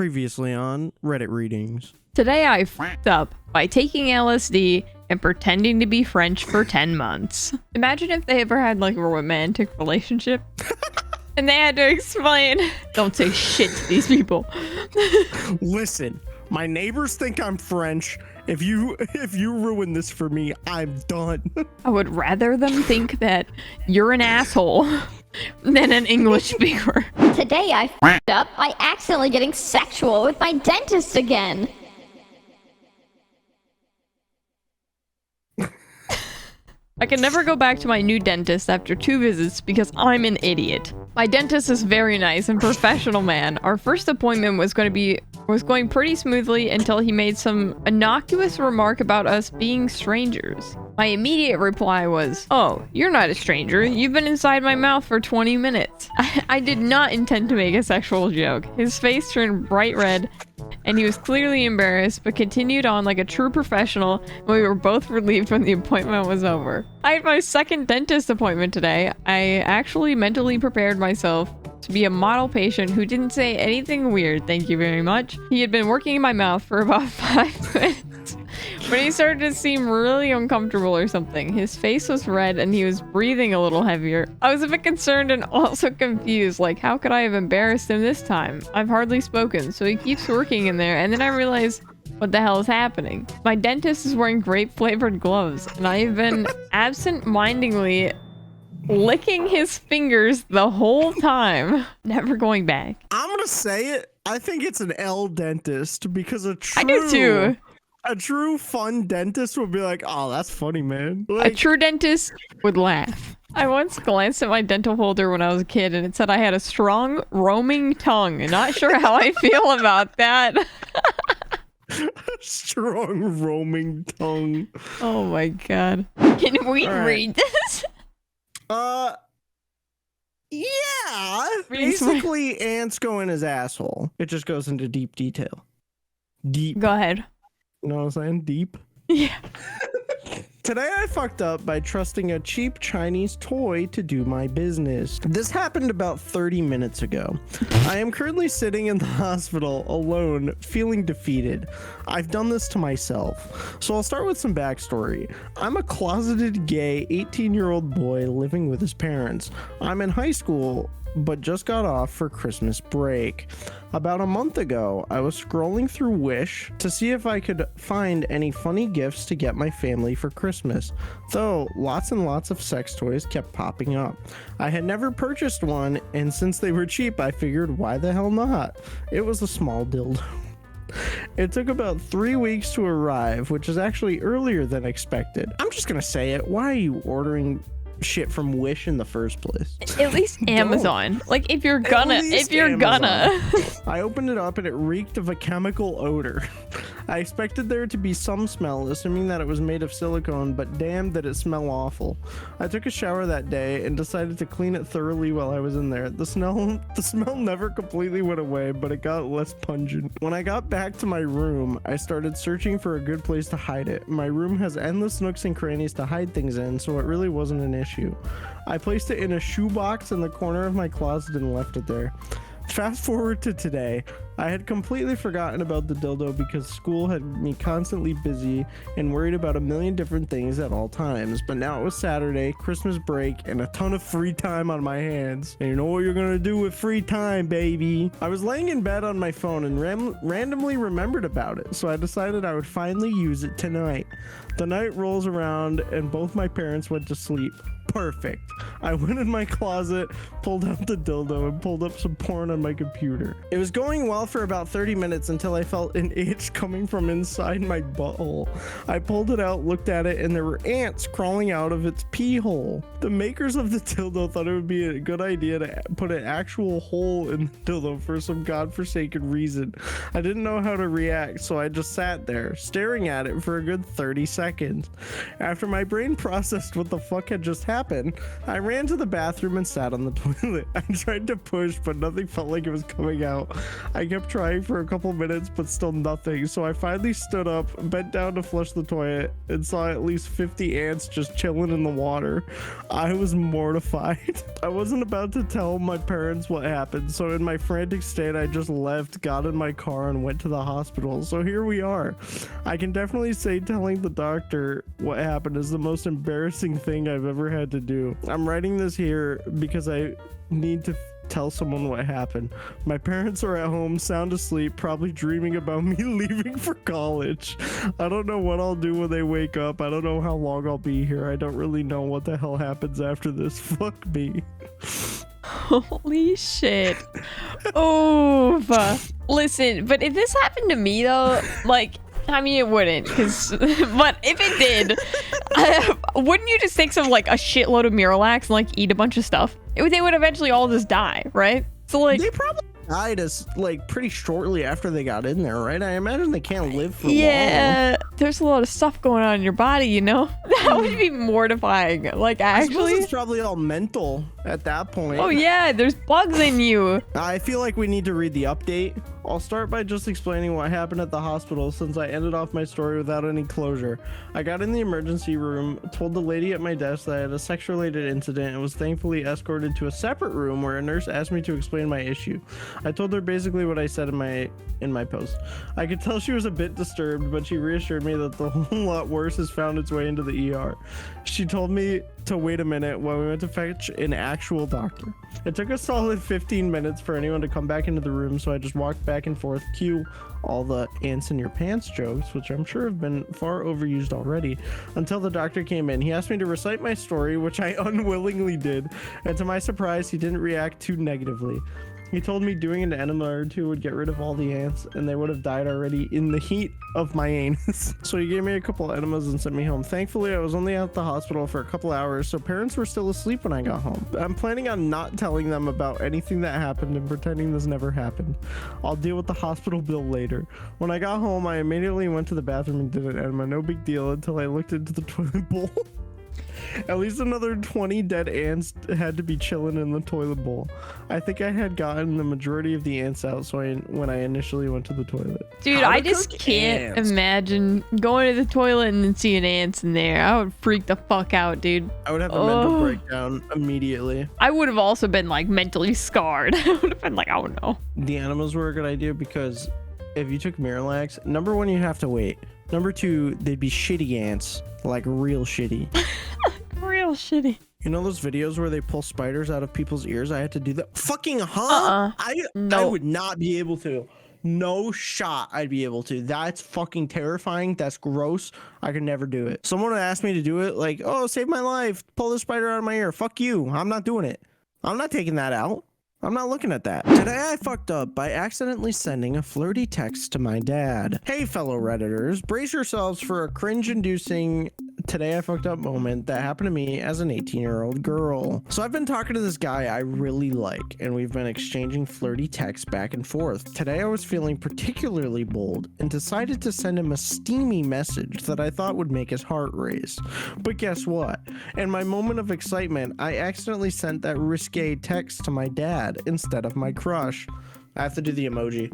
Previously on Reddit readings. Today I f***ed up by taking LSD and pretending to be French for 10 months. Imagine if they ever had like a romantic relationship and they had to explain, don't say shit to these people. Listen, my neighbors think I'm French. If you ruin this for me, I'm done. I would rather them think that you're an asshole than an English speaker. Today I f***ed up by accidentally getting sexual with my dentist again. I can never go back to my new dentist after 2 visits because I'm an idiot. My dentist is very nice and professional man. Our first appointment was going pretty smoothly until he made some innocuous remark about us being strangers. My immediate reply was, "Oh, you're not a stranger. You've been inside my mouth for 20 minutes." I did not intend to make a sexual joke. His face turned bright red and he was clearly embarrassed, but continued on like a true professional, and we were both relieved when the appointment was over. I had my second dentist appointment today. I actually mentally prepared myself to be a model patient who didn't say anything weird, thank you very much. He had been working in my mouth for about 5 minutes when he started to seem really uncomfortable or something. His face was red and he was breathing a little heavier. I was a bit concerned and also confused, like how could I have embarrassed him this time? I've hardly spoken, so he keeps working in there, and then I realized what the hell is happening. My dentist is wearing grape flavored gloves and I have been absent-mindedly licking his fingers the whole time, never going back. I'm gonna say it. I think it's an L dentist because I do too. A true fun dentist would be like, "Oh, that's funny, man." Like, a true dentist would laugh. I once glanced at my dental folder when I was a kid and it said I had a strong roaming tongue. Not sure how I feel about that. strong roaming tongue. Oh my god. Can we read this? Yeah. Basically, ants go in his asshole. It just goes into deep detail. Deep. Go ahead. You know what I'm saying? Deep. Yeah. Today I fucked up by trusting a cheap Chinese toy to do my business. This happened about 30 minutes ago. I am currently sitting in the hospital alone, feeling defeated. I've done this to myself. So I'll start with some backstory. I'm a closeted gay 18-year-old boy living with his parents. I'm in high school, but just got off for Christmas break. About a month ago, I was scrolling through Wish to see if I could find any funny gifts to get my family for Christmas, though lots and lots of sex toys kept popping up. I had never purchased one, and since they were cheap, I figured why the hell not? It was a small dildo. It took about 3 weeks to arrive, which is actually earlier than expected. I'm just gonna say it, why are you ordering shit from Wish in the first place? At least Amazon. Like if you're gonna. I opened it up and it reeked of a chemical odor. I expected there to be some smell, assuming that it was made of silicone, but damn did it smell awful. I took a shower that day and decided to clean it thoroughly while I was in there. The smell never completely went away, but it got less pungent. When I got back to my room, I started searching for a good place to hide it. My room has endless nooks and crannies to hide things in, so it really wasn't an issue. I placed it in a shoebox in the corner of my closet and left it there. Fast forward to today. I had completely forgotten about the dildo because school had me constantly busy and worried about a million different things at all times. But now it was Saturday, Christmas break, and a ton of free time on my hands. And you know what you're gonna do with free time, baby? I was laying in bed on my phone and randomly remembered about it, so I decided I would finally use it tonight. The night rolls around and both my parents went to sleep. Perfect. I went in my closet, pulled out the dildo, and pulled up some porn on my computer. It was going well for about 30 minutes until I felt an itch coming from inside my butthole. I pulled it out, looked at it, and there were ants crawling out of its pee hole. The makers of the dildo thought it would be a good idea to put an actual hole in the dildo for some godforsaken reason. I didn't know how to react, so I just sat there, staring at it for a good 30 seconds. After my brain processed what the fuck had just happened, happened? I ran to the bathroom and sat on the toilet. I tried to push, but nothing felt like it was coming out. I kept trying for a couple minutes, but still nothing. So I finally stood up, bent down to flush the toilet, and saw at least 50 ants just chilling in the water. I was mortified. I wasn't about to tell my parents what happened, so in my frantic state, I just left, got in my car, and went to the hospital. So here we are. I can definitely say telling the doctor what happened is the most embarrassing thing I've ever had to do. I'm writing this here because I need to tell someone what happened. My parents are at home, sound asleep, probably dreaming about me leaving for college. I don't know what I'll do when they wake up. I don't know how long I'll be here. I don't really know what the hell happens after this. Fuck me. Holy shit. Oh, listen, but if this happened to me though, like, I mean, it wouldn't, because, but if it did, wouldn't you just take some, like, a shitload of Miralax and, like, eat a bunch of stuff? They would eventually all just die, right? So, like, they probably died as, like, pretty shortly after they got in there, right? I imagine they can't live for long. Yeah, there's a lot of stuff going on in your body, you know? That would be mortifying. Like, I suppose actually, it's probably all mental at that point. oh yeah, there's bugs in you. I feel like we need to read the update. I'll start by just explaining what happened at the hospital since I ended off my story without any closure. I got in the emergency room, told the lady at my desk that I had a sex-related incident, and was thankfully escorted to a separate room where a nurse asked me to explain my issue. I told her basically what I said in my post. I could tell she was a bit disturbed, but she reassured me that the whole lot worse has found its way into the ER. She told me to wait a minute while we went to fetch an actual doctor. It took a solid 15 minutes for anyone to come back into the room, so I just walked back and forth, cue all the ants in your pants jokes, which I'm sure have been far overused already, until the doctor came in. He asked me to recite my story, which I unwillingly did, and to my surprise, he didn't react too negatively. He told me doing an enema or two would get rid of all the ants, and they would have died already in the heat of my anus. So he gave me a couple enemas and sent me home. Thankfully, I was only at the hospital for a couple hours, so parents were still asleep when I got home. I'm planning on not telling them about anything that happened and pretending this never happened. I'll deal with the hospital bill later. When I got home, I immediately went to the bathroom and did an enema. No big deal until I looked into the toilet bowl. At least another 20 dead ants had to be chilling in the toilet bowl. I think I had gotten the majority of the ants out when I initially went to the toilet. Dude, I just can't imagine going to the toilet and then seeing ants in there. I would freak the fuck out, dude. I would have a mental breakdown immediately. I would have also been, like, mentally scarred. I would have been like, oh no. The enemas were a good idea because if you took Miralax, number one, you'd have to wait. Number two, they'd be shitty ants, like real shitty. Real shitty. You know those videos where they pull spiders out of people's ears? I had to do that. Fucking huh? I would not be able to. No shot I'd be able to. That's fucking terrifying. That's gross. I could never do it. Someone would ask me to do it, like, oh, save my life. Pull the spider out of my ear. Fuck you. I'm not doing it. I'm not taking that out. I'm not looking at that. Today I fucked up by accidentally sending a flirty text to my dad. Hey fellow Redditors, brace yourselves for a cringe-inducing today I fucked up moment that happened to me as an 18-year-old girl. So I've been talking to this guy I really like, and we've been exchanging flirty texts back and forth. Today I was feeling particularly bold and decided to send him a steamy message that I thought would make his heart race. But guess what? In my moment of excitement, I accidentally sent that risque text to my dad instead of my crush. I have to do the emoji.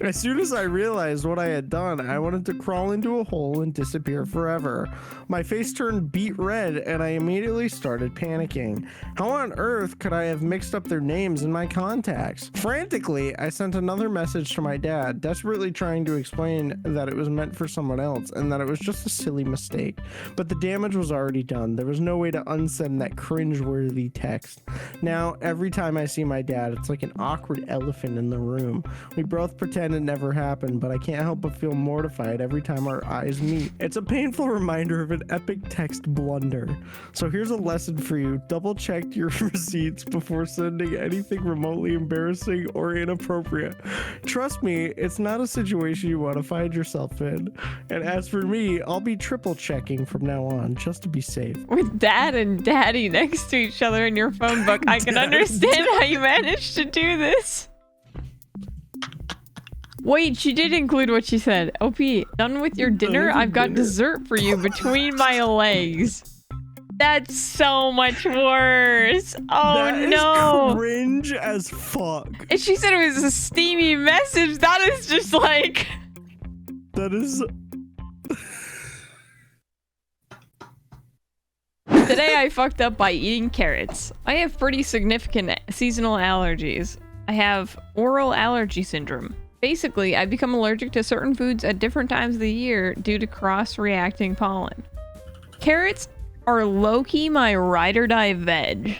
As soon as I realized what I had done, I wanted to crawl into a hole and disappear forever. My face turned beet red and I immediately started panicking. How on earth could I have mixed up their names in my contacts? Frantically, I sent another message to my dad, desperately trying to explain that it was meant for someone else and that it was just a silly mistake. But the damage was already done. There was no way to unsend that cringe-worthy text. Now, every time I see my dad, it's like an awkward elephant in the room. We both pretend it never happened, but I can't help but feel mortified every time our eyes meet. It's a painful reminder of an epic text blunder. So here's a lesson for you. Double check your receipts before sending anything remotely embarrassing or inappropriate. Trust me, it's not a situation you want to find yourself in. And as for me, I'll be triple checking from now on, just to be safe. With dad and daddy next to each other in your phone book, I can understand how you managed to do this. Wait, she did include what she said. OP, done with your dinner? I've got dessert for you between my legs. That's so much worse. Oh That is no. cringe as fuck. And she said it was a steamy message. That is just like... That is... Today I fucked up by eating carrots. I have pretty significant seasonal allergies. I have oral allergy syndrome. Basically, I become allergic to certain foods at different times of the year due to cross-reacting pollen. Carrots are low-key my ride or die veg.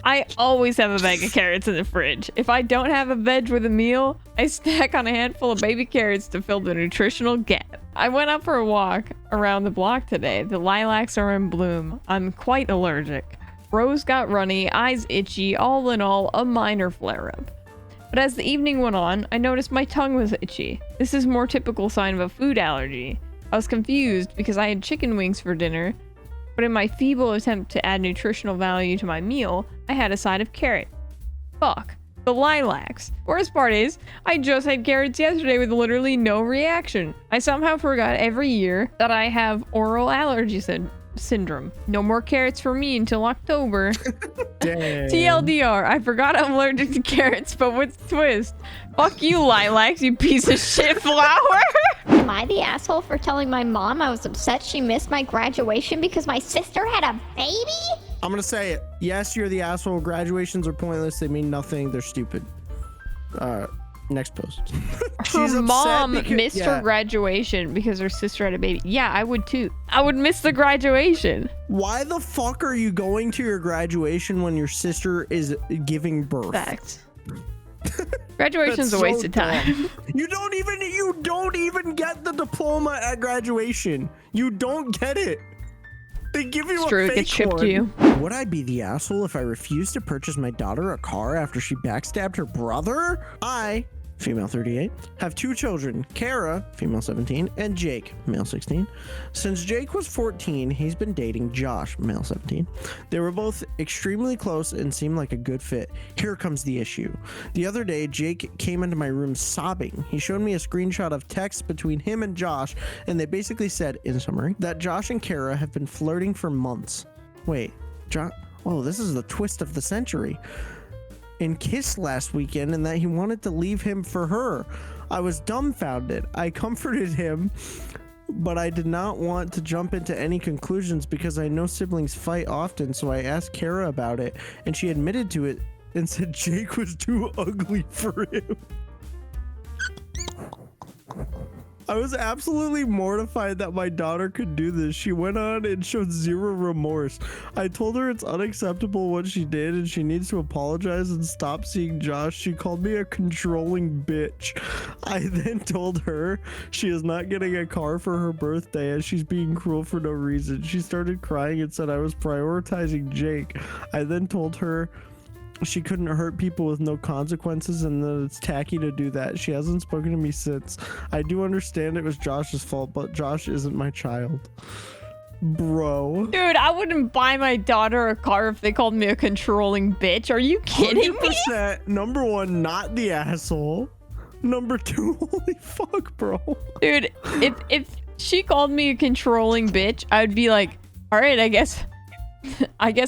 I always have a bag of carrots in the fridge. If I don't have a veg with a meal, I snack on a handful of baby carrots to fill the nutritional gap. I went out for a walk around the block today. The lilacs are in bloom. I'm quite allergic. Rose got runny, eyes itchy, all in all, a minor flare-up. But as the evening went on, I noticed my tongue was itchy. This is a more typical sign of a food allergy. I was confused because I had chicken wings for dinner, but in my feeble attempt to add nutritional value to my meal, I had a side of carrot. Fuck. The lilacs. Worst part is, I just had carrots yesterday with literally no reaction. I somehow forgot every year that I have oral allergy syndrome. No more carrots for me until October. Damn. TLDR, I forgot I'm allergic to carrots, but what's the twist? Fuck you, lilacs, you piece of shit flower. Am I the asshole for telling my mom I was upset she missed my graduation because my sister had a baby? I'm gonna say it. Yes, you're the asshole. Graduations are pointless. They mean nothing. They're stupid. Next post. Her mom missed her graduation because her sister had a baby. Yeah, I would too. I would miss the graduation. Why the fuck are you going to your graduation when your sister is giving birth? Fact. Graduation's a waste of time. You don't even get the diploma at graduation. You don't get it. They give you It's true, a it fake gets shipped one. to you. Would I be the asshole if I refused to purchase my daughter a car after she backstabbed her brother? I, female 38, have 2 children, Kara, female 17, and Jake, male 16. Since Jake was 14, he's been dating Josh, male 17. They were both extremely close and seemed like a good fit. Here comes the issue. The other day, Jake came into my room sobbing. He showed me a screenshot of text between him and Josh, and they basically said, in summary, that Josh and Kara have been flirting for months. Wait, oh, this is the twist of the century. And kissed last weekend, and that he wanted to leave him for her. I was dumbfounded. I comforted him, but I did not want to jump into any conclusions because I know siblings fight often, so I asked Kara about it, and she admitted to it and said Jake was too ugly for him. I was absolutely mortified that my daughter could do this. She went on and showed zero remorse. I told her it's unacceptable what she did and she needs to apologize and stop seeing Josh. She called me a controlling bitch. I then told her she is not getting a car for her birthday as she's being cruel for no reason. She started crying and said I was prioritizing Jake. I then told her she couldn't hurt people with no consequences and that it's tacky to do that. She hasn't spoken to me since. I do understand it was Josh's fault, but Josh isn't my child. Bro. Dude, I wouldn't buy my daughter a car if they called me a controlling bitch. Are you kidding me? 100%, number 1, not the asshole. Number 2, holy fuck, bro. Dude, if she called me a controlling bitch, I'd be like, all right, I guess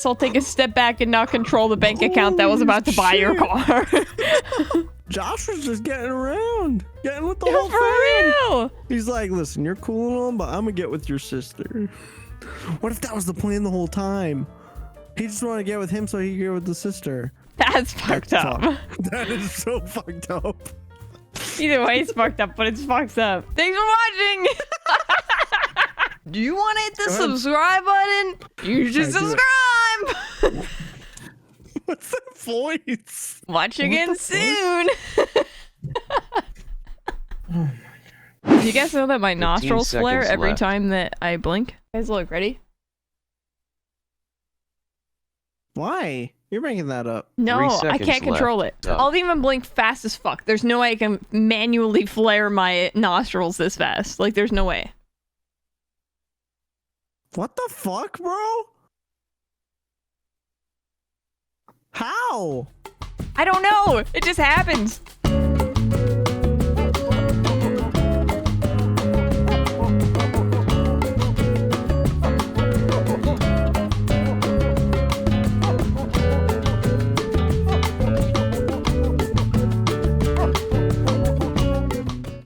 I'll take a step back and not control the bank account that was about to buy your car. Josh was just getting around, getting with the Dude, whole for thing. real. He's like, listen, you're cool and all, but I'm gonna get with your sister. What if that was the plan the whole time? He just wanted to get with him so he could get with the sister. That's fucked up. That is so fucked up. Either way, it's fucked up, but it's fucked up. Thanks for watching. Do you want to hit the subscribe button? You should subscribe. What's that voice? Watch again soon. Do you guys know that my nostrils flare every time that I blink? Guys, look, ready? Why? You're making that up. No, I can't control it. Oh. I'll even blink fast as fuck. There's no way I can manually flare my nostrils this fast. Like, there's no way. What the fuck, bro? How? I don't know. It just happens.